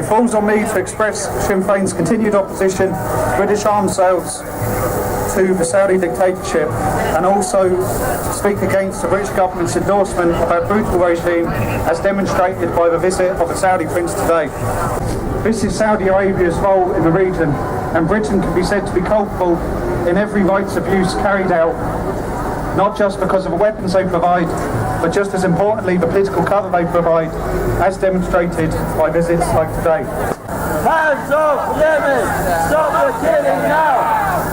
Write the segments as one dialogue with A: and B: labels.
A: falls on me to express Sinn Féin's continued opposition to British arms sales to the Saudi dictatorship, and also speak against the British government's endorsement of our brutal regime as demonstrated by the visit of the Saudi prince today. This is Saudi Arabia's role in the region, and Britain can be said to be culpable in every rights abuse carried out, not just because of the weapons they provide, but just as importantly the political cover they provide, as demonstrated by visits like today.
B: Hands off Yemen! Stop the killing now!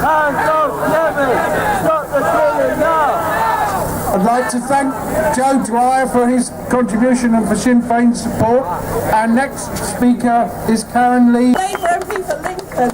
B: Hands off Yemen! Stop the killing now!
C: I'd like to thank Joe Dwyer for his contribution and for Sinn Féin's support. Our next speaker is Karen Lee.
D: Labour MP for Lincoln.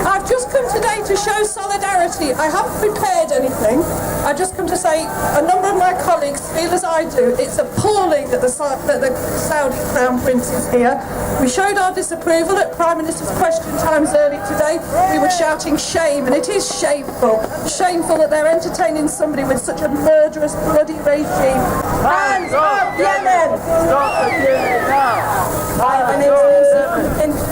D: I've just come today to show solidarity. I haven't prepared anything. I just come to say a number of my colleagues feel as I do. It's appalling that the Saudi Crown Prince is here. We showed our disapproval at Prime Minister's question times early today. We were shouting shame, and it is shameful. Shameful that they're entertaining somebody with such a murderous, bloody regime. Hands up, Yemen!
B: Stop the killing now!
D: Hi, my name is Theresa.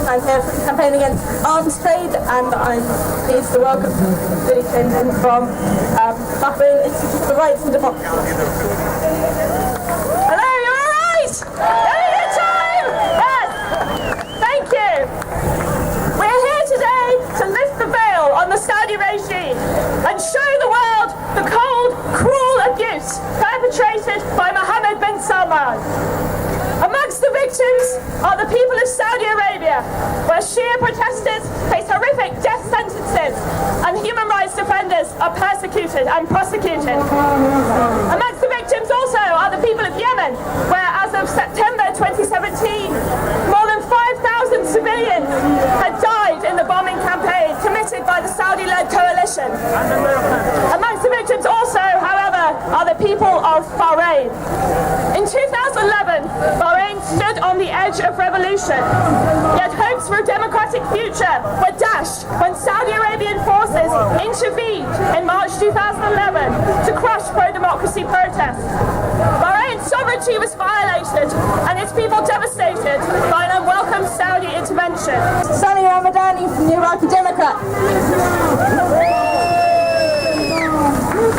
D: I'm here for the campaign against arms trade, and I'm pleased to welcome Billy Clinton from Bahrain Institute for Rights and Democracy. Hello, you all right? Having a good time? Yes. Thank you. We're here today to lift the veil on the Saudi regime and show the world the cold, cruel abuse perpetrated by Mohammad Bin Salman. Amongst the victims are the people of Saudi Arabia, where Shia protesters face horrific death sentences and human rights defenders are persecuted and prosecuted. Amongst the victims also are the people of Yemen, where as of September 2017, more than 5,000 civilians had died in the bombing campaign committed by the Saudi-led coalition. Amongst the victims also, however, are the people of Bahrain. In 2011, Bahrain stood on the edge of revolution, yet hopes for a democratic future were dashed when Saudi Arabian forces intervened in March 2011 to crush pro-democracy protests. Bahrain's sovereignty was violated and its people devastated by an unwelcome Saudi intervention. Sami Ramadani from the Iraqi Democrat.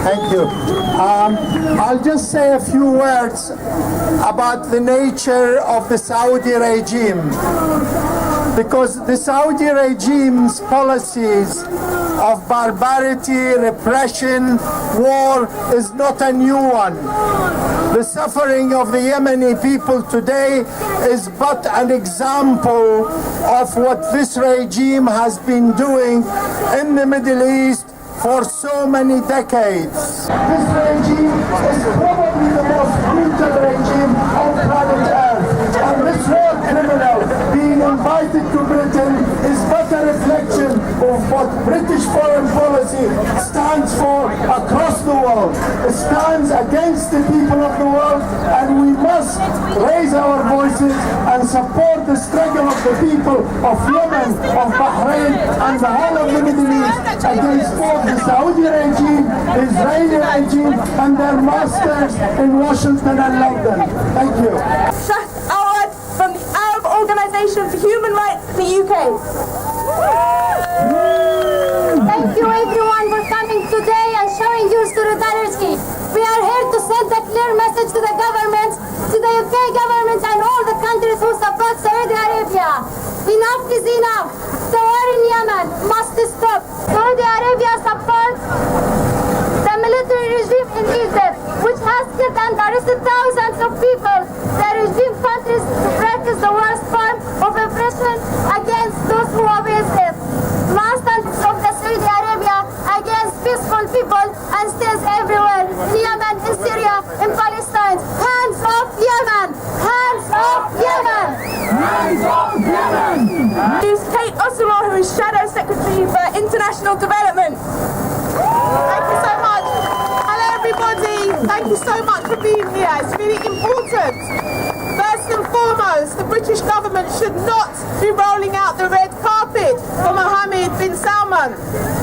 C: Thank you. I'll just say a few words about the nature of the Saudi regime, because the Saudi regime's policies of barbarity, repression, war is not a new one. The suffering of the Yemeni people today is but an example of what this regime has been doing in the Middle East for so many decades. This regime is probably the most brutal regime on planet Earth, and this war criminal being invited to Britain is but a reflection of what British foreign policy stands for across the world. It stands against the people of the world, and we must raise our voices and support the struggle of the people of Yemen, of Bahrain, and the whole of the Middle East against both the Saudi regime, the Israeli regime, and their masters in Washington and London. Thank you.
D: From the Arab Organisation for Human Rights in the UK.
E: Thank you everyone for coming today and showing your solidarity. We are here to send a clear message to the government, to the UK government and all the countries who support Saudi Arabia. Enough is enough. The war in Yemen must stop. Saudi Arabia supports the military regime in Egypt, which has killed and arrested thousands of people. The regime countries to practice the worst form of oppression against those who oppose it. Militants of the Saudi Arabia against peaceful people and states everywhere, in Yemen, in Syria, in Palestine. Hands off Yemen! Hands off Yemen!
B: Hands off Yemen!
D: Who's Kate Osimo, who is Shadow Secretary for International Development. Thank you so much. Hello everybody. Thank you so much for being here. It's really important. First and foremost, the British government should not be rolling out the red carpet for Mohammed Bin Salman.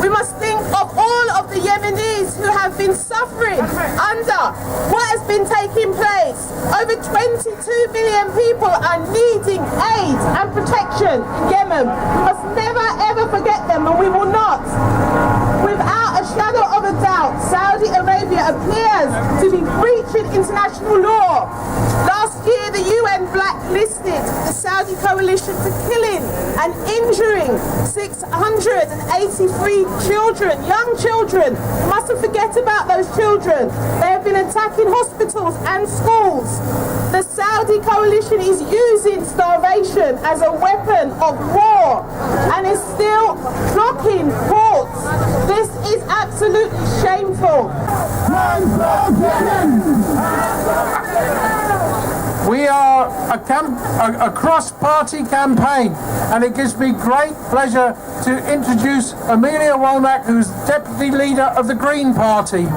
D: We must think of all of the
F: the Yemenis who have been suffering under what has been taking place. Over 22 million people are needing aid and protection in Yemen. We must never ever forget them, and we will not. Without a shadow of a doubt, Saudi Arabia appears to be breaching international law. Last year, the UN blacklisted the Saudi coalition for killing and injuring 683 children, young children. We mustn't forget about those children. They have been attacking hospitals and schools. The Saudi coalition is using starvation as a weapon of war and is still blocking ports. This is absolutely shameful.
G: We are a cross-party campaign, and it gives me great pleasure to introduce Amelia Womack, who's Deputy Leader of the Green Party.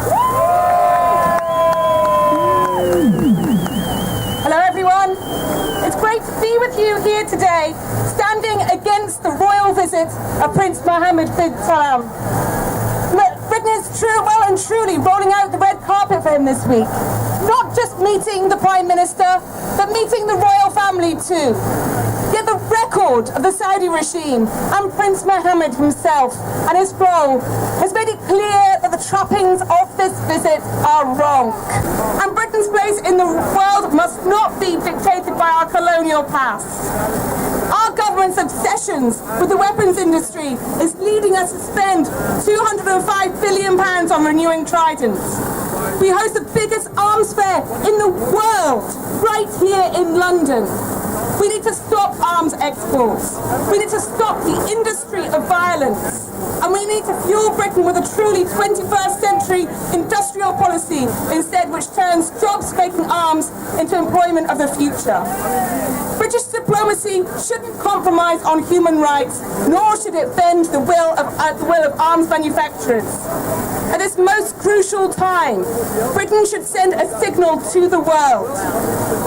H: Hello everyone, it's great to be with you here today, standing against the royal visit of Prince Mohammad Bin Salman. Britain is well and truly rolling out the red carpet for him this week. Not just meeting the Prime Minister, but meeting the royal family too. Yet the record of the Saudi regime and Prince Mohammed himself and his role has made it clear that the trappings of this visit are wrong. And Britain's place in the world must not be dictated by our colonial past. Our government's obsessions with the weapons industry is leading us to spend £205 billion on renewing Tridents. We host the biggest arms fair in the world, right here in London. We need to stop arms exports. We need to stop the industry of violence. And we need to fuel Britain with a truly 21st century industrial policy instead, which turns jobs making arms into employment of the future. British diplomacy shouldn't compromise on human rights, nor should it bend the will of arms manufacturers. At this most crucial time, Britain should send a signal to the world.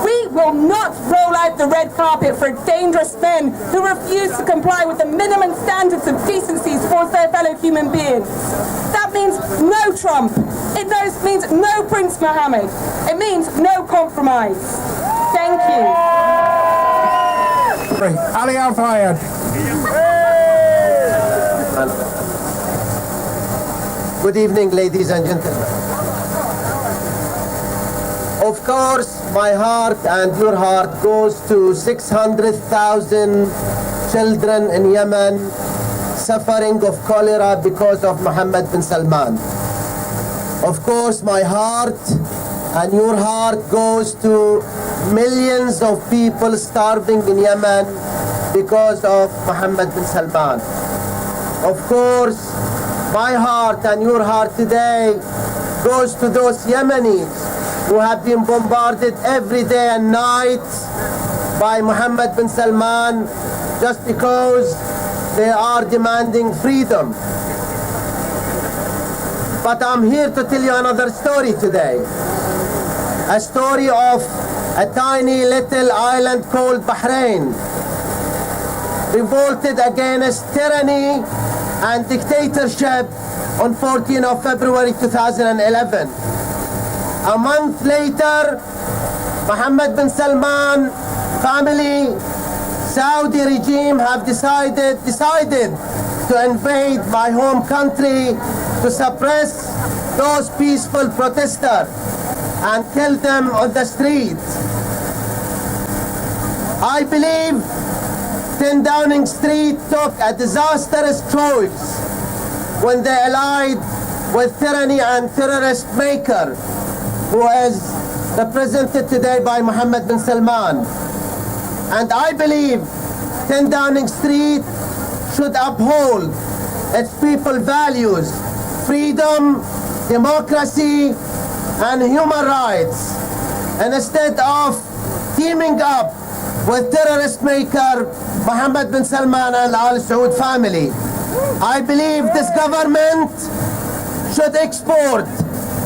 H: We will not roll out the red carpet for dangerous men who refuse to comply with the minimum standards of decency towards their fellow human beings. That means no Trump. It means no Prince Mohammed. It means no compromise. Thank you.
G: Ali Al-Fayed.
I: Good evening, ladies and gentlemen. Of course, my heart and your heart goes to 600,000 children in Yemen suffering of cholera because of Mohammed Bin Salman. Of course, my heart and your heart goes to millions of people starving in Yemen because of Mohammed Bin Salman. Of course, my heart and your heart today goes to those Yemenis who have been bombarded every day and night by Mohammed Bin Salman just because they are demanding freedom. But I'm here to tell you another story today. A story of a tiny little island called Bahrain, revolted against tyranny and dictatorship on 14th of February 2011. A month later, Mohammed Bin Salman family, Saudi regime have decided to invade my home country to suppress those peaceful protesters and kill them on the street. I believe 10 Downing Street took a disastrous choice when they allied with tyranny and terrorist maker, who is represented today by Mohammed Bin Salman. And I believe 10 Downing Street should uphold its people values, freedom, democracy, and human rights, and instead of teaming up with terrorist maker Mohammed Bin Salman and Al Saud family. I believe this government should export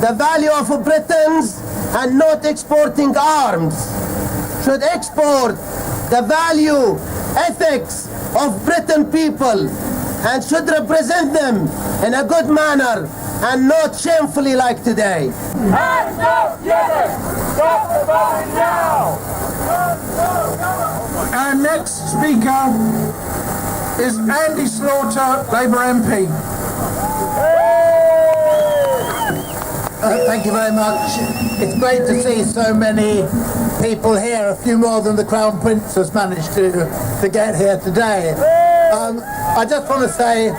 I: the value of Britons and not exporting arms. Should export the value, ethics of Britain people and should represent them in a good manner and not shamefully like today.
B: Hands up, Yemen! Stop the bombing now!
G: Our next speaker is Andy Slaughter, Labour MP.
C: Thank you very much. It's great to see so many people here, a few more than the Crown Prince has managed to get here today. I just want to say,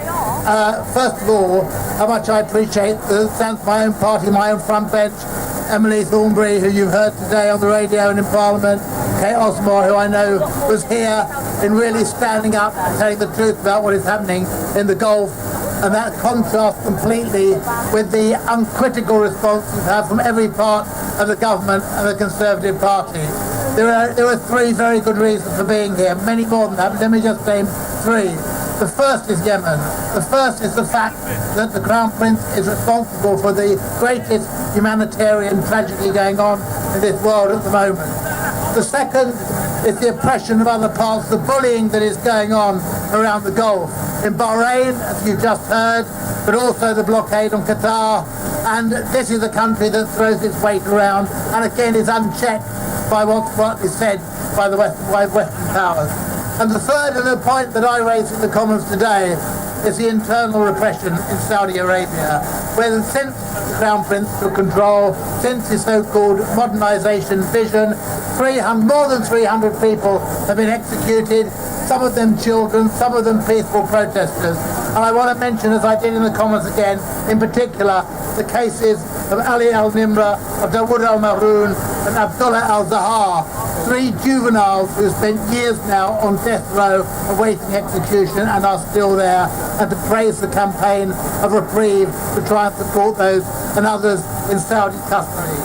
C: first of all, how much I appreciate the thanks to my own party, my own front bench, Emily Thornberry, who you've heard today on the radio and in Parliament, Kate Osmore, who I know was here in really standing up and telling the truth about what is happening in the Gulf. And that contrasts completely with the uncritical response we've had from every part of the government and the Conservative Party. There are three very good reasons for being here, many more than that, but let me just name three. The first is Yemen. The first is the fact that the Crown Prince is responsible for the greatest humanitarian tragedy going on in this world at the moment. The second is the oppression of other parts, the bullying that is going on around the Gulf. In Bahrain, as you just heard, but also the blockade on Qatar. And this is a country that throws its weight around and again is unchecked by what is said by the Western powers. And the third, and the point that I raised in the Commons today, is the internal repression in Saudi Arabia, where since the Crown Prince took control, since his so-called modernisation vision, more than 300 people have been executed, some of them children, some of them peaceful protesters. And I want to mention, as I did in the Commons again, in particular, the cases of Ali al-Nimra, of Dawood al-Mahroun, and Abdullah al-Zahar, three juveniles who spent years now on death row awaiting execution and are still there, and to praise the campaign of reprieve to try and support those and others in Saudi custody.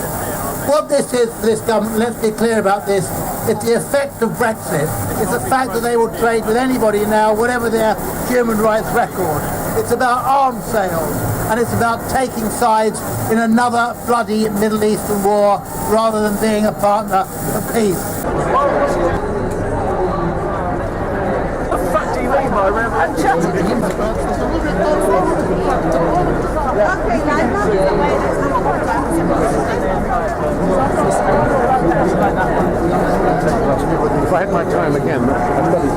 C: What this is for this government, let's be clear about this, it's the effect of Brexit. It's the fact that they will trade with anybody now, whatever their human rights record. It's about arms sales, and it's about taking sides in another bloody Middle Eastern war rather than being a partner of peace.
J: If I had my time again, I'd probably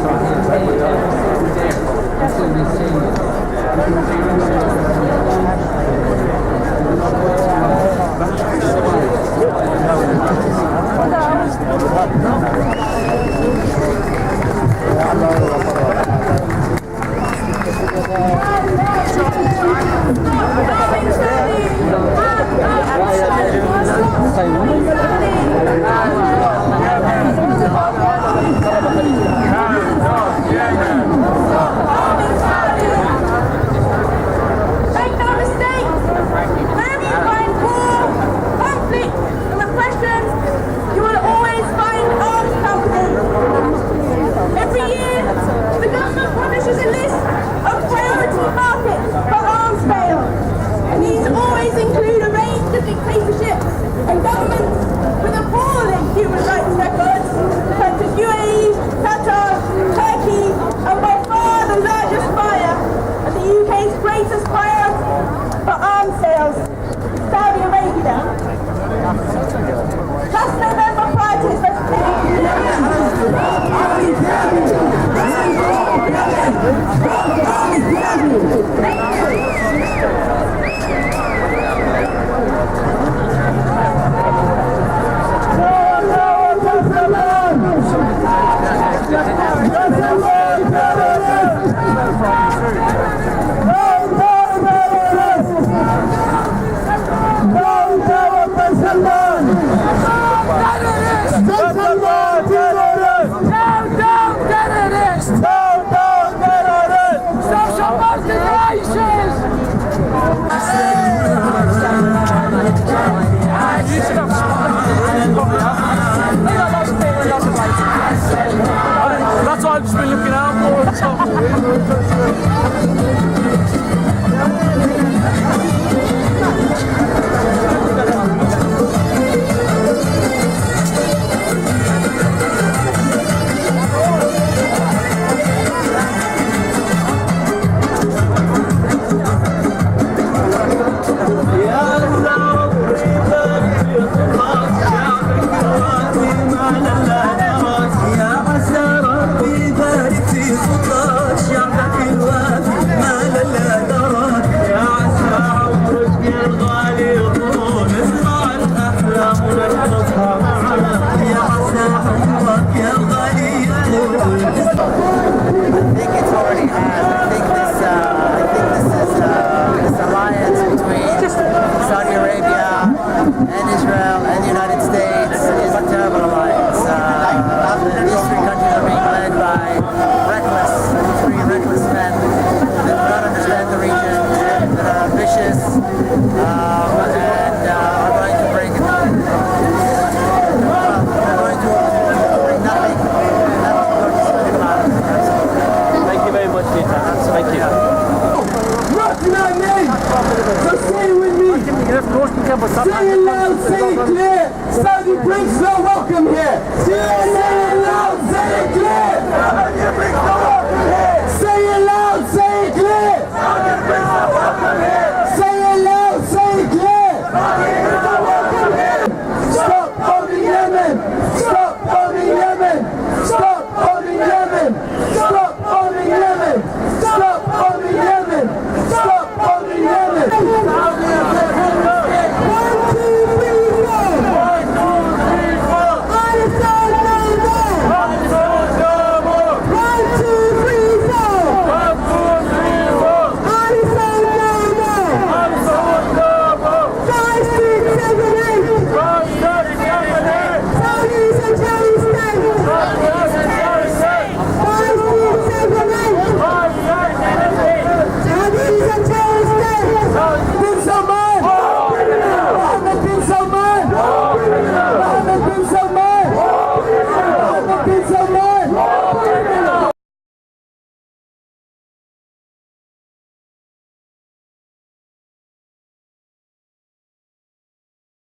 D: Make no mistake, wherever you find war, conflict, and repression, you will always find armed companies. Every year, the government publishes a list of priority markets for arms sales, and these always include a range of dictatorships and governments with appalling human rights records, such as UAE, Qatar, Turkey, and by far the largest buyer and the UK's greatest buyer for arms sales, Saudi Arabia. Just November prior to its
B: Stop and are going to bring nothing Thank you very much, Peter. Thank you.
C: What's my name? So say it with me. Say it loud, say it clear. Saudi Prince are welcome here. Say it loud, say it clear.